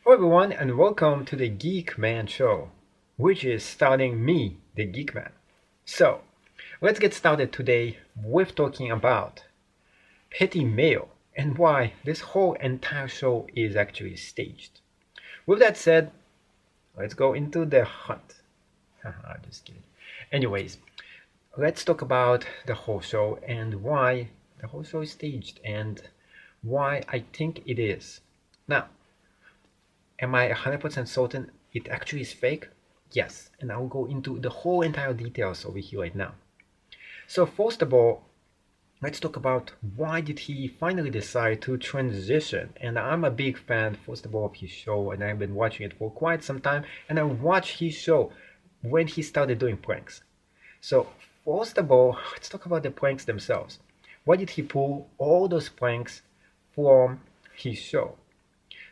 Hello everyone and welcome to the Geek Man Show, which is starring me, the Geek Man. So, let's get started today with talking about Patty Mayo and why this whole entire show is actually staged. With that said, let's go into the hunt. Haha, just kidding. Anyways, let's talk about the whole show and why the whole show is staged and why I think it is. Now, am I 100% certain it actually is fake? Yes, and I'll go into the whole entire details over here right now. So first of all, let's talk about why did he finally decide to transition. And I'm a big fan, first of all, of his show, and I've been watching it for quite some time, and I watched his show when he started doing pranks. So first of all, let's talk about the pranks themselves. Why did he pull all those pranks from his show?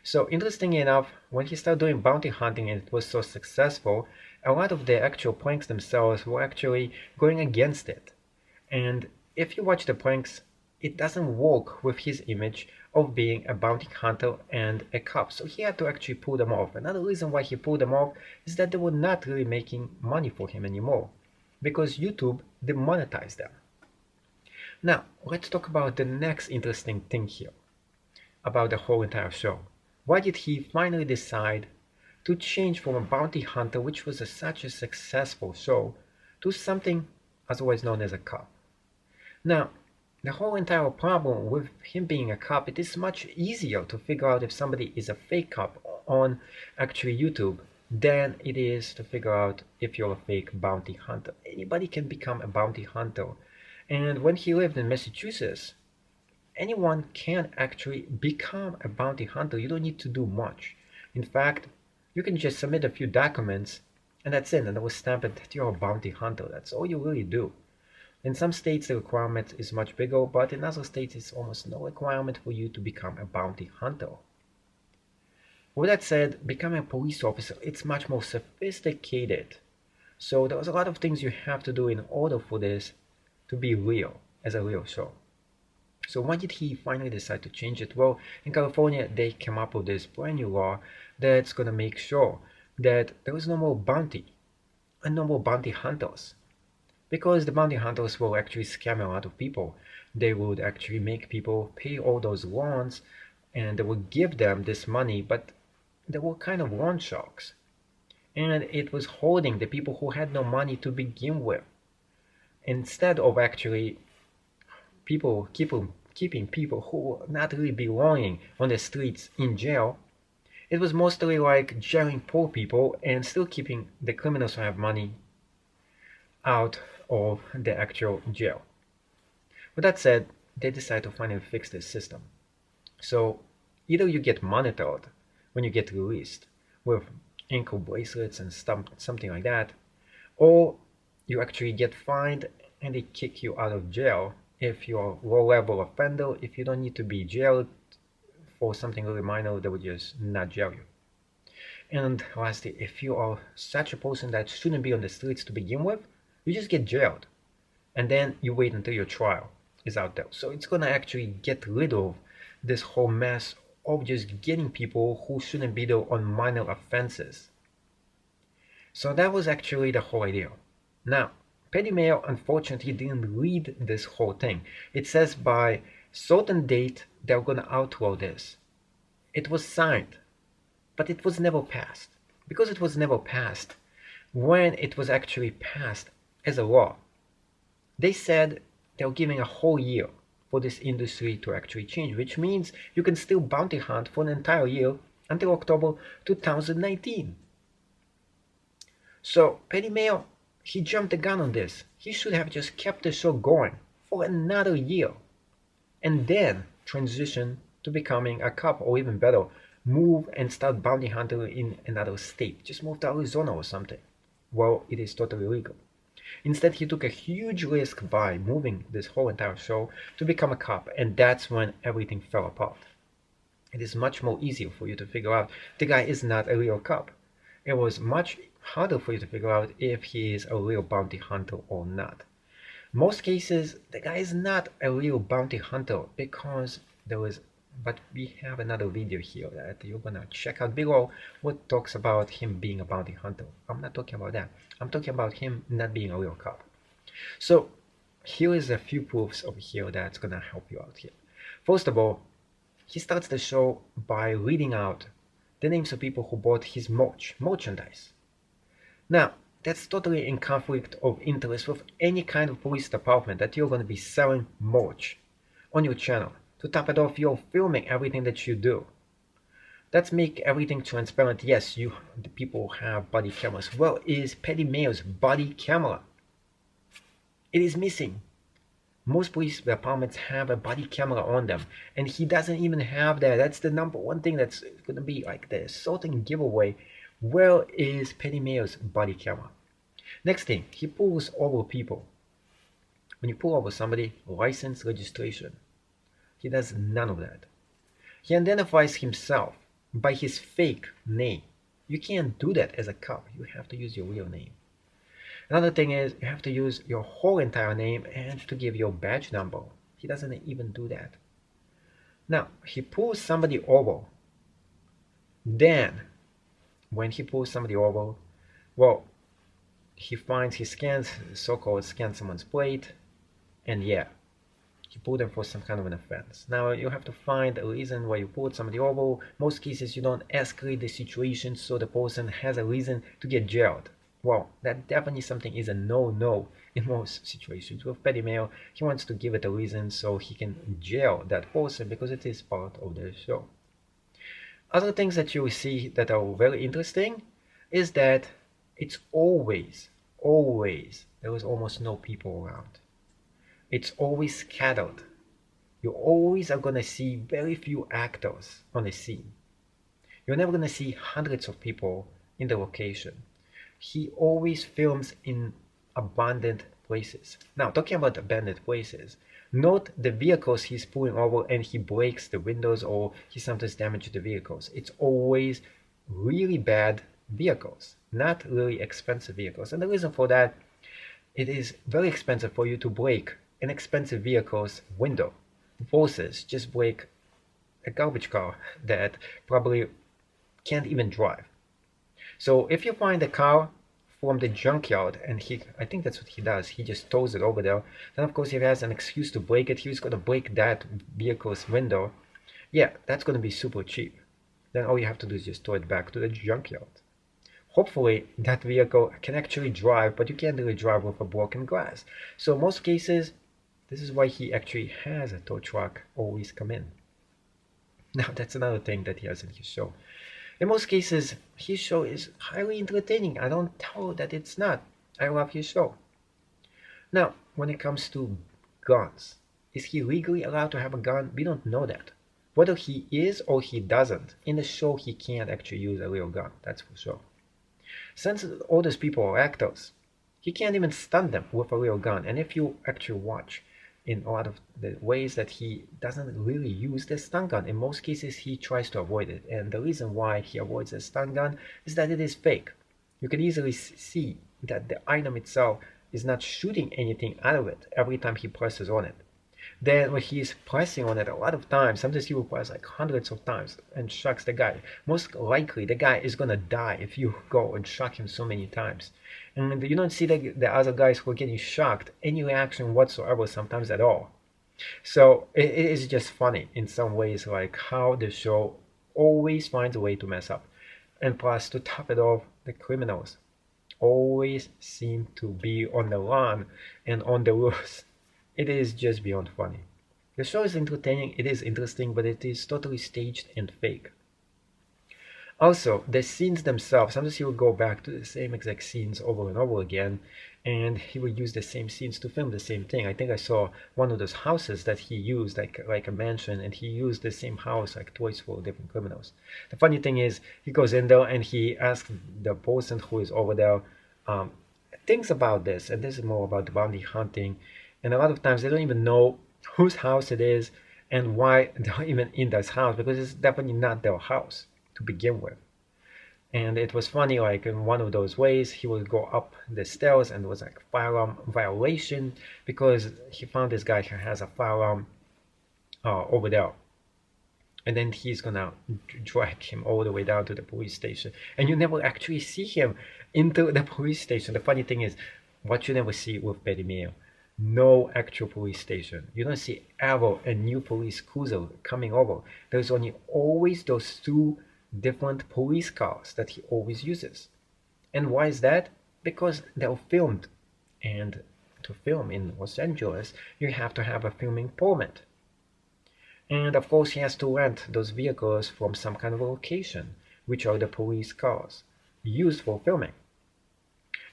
So interestingly enough, when he started doing bounty hunting and it was so successful, a lot of the actual pranks themselves were actually going against it. And if you watch the pranks, it doesn't work with his image of being a bounty hunter and a cop. So he had to actually pull them off. Another reason why he pulled them off is that they were not really making money for him anymore, because YouTube demonetized them. Now, let's talk about the next interesting thing here about the whole entire show. Why did he finally decide to change from a bounty hunter, which was such a successful show, to something otherwise known as a cop? Now, the whole entire problem with him being a cop, it is much easier to figure out if somebody is a fake cop on actually YouTube than it is to figure out if you're a fake bounty hunter. Anybody can become a bounty hunter. And when he lived in Massachusetts, anyone can actually become a bounty hunter. You don't need to do much. In fact, you can just submit a few documents and that's it, and it will stamp it that you're a bounty hunter. That's all you really do. In some states the requirement is much bigger, but in other states it's almost no requirement for you to become a bounty hunter. With that said, becoming a police officer, it's much more sophisticated. So there's a lot of things you have to do in order for this to be real, as a real show. So why did he finally decide to change it? Well, in California, they came up with this brand new law that's going to make sure that there is no more bounty and no more bounty hunters. Because the bounty hunters will actually scam a lot of people. They would actually make people pay all those loans and they would give them this money, but they were kind of loan sharks. And it was holding the people who had no money to begin with. Instead of actually keeping people who were not really belonging on the streets in jail, it was mostly like jailing poor people and still keeping the criminals who have money out of the actual jail. With that said, they decided to finally fix this system. So either you get monitored when you get released with ankle bracelets and something like that, or you actually get fined and they kick you out of jail if you're a low-level offender. If you don't need to be jailed for something really minor, they would just not jail you. And lastly, if you are such a person that shouldn't be on the streets to begin with, you just get jailed. And then you wait until your trial is out there. So it's gonna actually get rid of this whole mess of just getting people who shouldn't be there on minor offenses. So that was actually the whole idea. Now, Patty Mayo unfortunately didn't read this whole thing. It says by certain date they're gonna outlaw this. It was signed, but it was never passed. Because it was never passed, when it was actually passed as a law, they said they're giving a whole year for this industry to actually change, which means you can still bounty hunt for an entire year until October 2019. So Patty Mayo, he jumped the gun on this. He should have just kept the show going for another year and then transition to becoming a cop, or even better, move and start bounty hunting in another state. Just move to Arizona or something. Well, it is totally legal. Instead, he took a huge risk by moving this whole entire show to become a cop, and that's when everything fell apart. It is much more easier for you to figure out the guy is not a real cop. It was much harder for you to figure out if he is a real bounty hunter or not. Most cases, the guy is not a real bounty hunter because there was but we have another video here that you're gonna check out below what talks about him being a bounty hunter. I'm not talking about that. I'm talking about him not being a real cop. So here is a few proofs over here that's gonna help you out here. First of all, he starts the show by reading out the names of people who bought his merchandise. Now, that's totally in conflict of interest with any kind of police department that you're going to be selling merch on your channel. To top it off, you're filming everything that you do. Let's make everything transparent. Yes, the people have body cameras. Well, is Patty Mayo's body camera? It is missing. Most police departments have a body camera on them, and he doesn't even have that. That's the number one thing that's going to be like the certain giveaway. Where is Patty Mayo's body camera? Next thing, he pulls over people. When you pull over somebody, license, registration. He does none of that. He identifies himself by his fake name. You can't do that as a cop. You have to use your real name. Another thing is you have to use your whole entire name and to give your badge number. He doesn't even do that. Now, he pulls somebody over. Then, when he pulls somebody over, well, he scans someone's plate, and yeah, he pulled them for some kind of an offense. Now, you have to find a reason why you pulled somebody over. Most cases, you don't escalate the situation so the person has a reason to get jailed. Well, that definitely something is a no-no in most situations. With Patty Mayo, he wants to give it a reason so he can jail that person because it is part of the show. Other things that you will see that are very interesting is that it's always, there is almost no people around. It's always scattered. You always are going to see very few actors on the scene. You're never going to see hundreds of people in the location. He always films in abandoned places. Now, talking about abandoned places, note the vehicles he's pulling over and he breaks the windows or he sometimes damages the vehicles. It's always really bad vehicles, not really expensive vehicles. And the reason for that, it is very expensive for you to break an expensive vehicle's window versus just break a garbage car that probably can't even drive. So if you find a car from the junkyard and I think that's what he does, he just tows it over there, then of course if he has an excuse to break it, he's going to break that vehicle's window. Yeah, that's going to be super cheap. Then all you have to do is just tow it back to the junkyard. Hopefully that vehicle can actually drive, but you can't really drive with a broken glass. So in most cases, this is why he actually has a tow truck always come in. Now that's another thing that he has in his show. In most cases, his show is highly entertaining. I don't tell that it's not. I love his show. Now, when it comes to guns, is he legally allowed to have a gun? We don't know that. Whether he is or he doesn't, in the show he can't actually use a real gun, that's for sure. Since all those people are actors, he can't even stun them with a real gun. And if you actually watch in a lot of the ways that he doesn't really use the stun gun, in most cases he tries to avoid it. And the reason why he avoids the stun gun is that it is fake. You can easily see that the item itself is not shooting anything out of it every time he presses on it. Then when he is pressing on it a lot of times, sometimes he will press like hundreds of times and shocks the guy. Most likely the guy is gonna die if you go and shock him so many times. And you don't see the other guys who are getting shocked any reaction whatsoever, sometimes at all. So it is just funny in some ways, like how the show always finds a way to mess up. And plus, to top it off, the criminals always seem to be on the run and on the loose. It is just beyond funny. The show is entertaining, it is interesting, but it is totally staged and fake. Also, the scenes themselves, sometimes he will go back to the same exact scenes over and over again, and he will use the same scenes to film the same thing. I think I saw one of those houses that he used, like a mansion, and he used the same house like twice for different criminals. The funny thing is, he goes in there and he asks the person who is over there things about this, and this is more about the bounty hunting. And a lot of times they don't even know whose house it is and why they're even in this house, because it's definitely not their house to begin with. And it was funny, like in one of those ways, he would go up the stairs and it was like firearm violation because he found this guy who has a firearm over there. and then he's gonna drag him all the way down to the police station, and you never actually see him into the police station. The funny thing is, what you never see with Patty Mayo, no actual police station. You don't see ever a new police cruiser coming over. There's only always those two different police cars that he always uses. And why is that? Because they're filmed, and to film in Los Angeles you have to have a filming permit. And of course he has to rent those vehicles from some kind of a location, which are the police cars used for filming.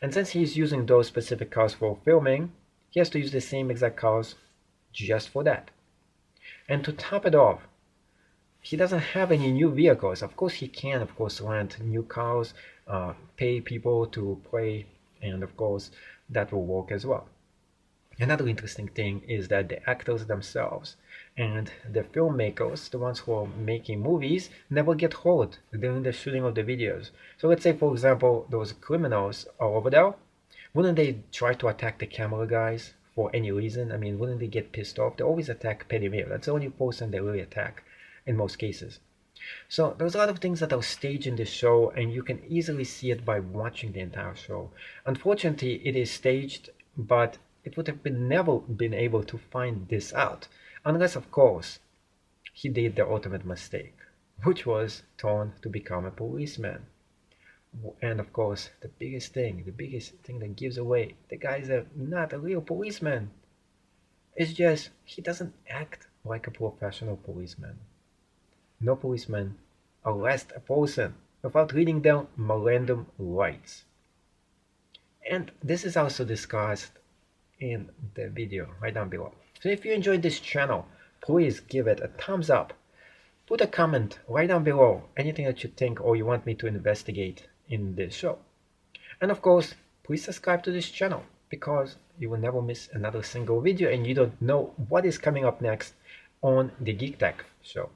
And since he's using those specific cars for filming, he has to use the same exact cars just for that. And to top it off, he doesn't have any new vehicles. Of course he can, of course, rent new cars, pay people to play, and of course that will work as well. Another interesting thing is that the actors themselves and the filmmakers, the ones who are making movies, never get hurt during the shooting of the videos. So let's say, for example, those criminals are over there. Wouldn't they try to attack the camera guys for any reason? I mean, wouldn't they get pissed off? They always attack Patty Mayo. That's the only person they really attack in most cases. So there's a lot of things that are staged in this show, and you can easily see it by watching the entire show. Unfortunately, it is staged, but it would have never been able to find this out, unless, of course, he did the ultimate mistake, which was turn to become a policeman. And of course, the biggest thing that gives away the guy's not a real policeman is just he doesn't act like a professional policeman. No policeman arrests a person without reading their Miranda rights. And this is also discussed in the video right down below. So if you enjoyed this channel, please give it a thumbs up. Put a comment right down below, anything that you think or you want me to investigate in this show. And of course, please subscribe to this channel, because you will never miss another single video and you don't know what is coming up next on the Geek Tech Show.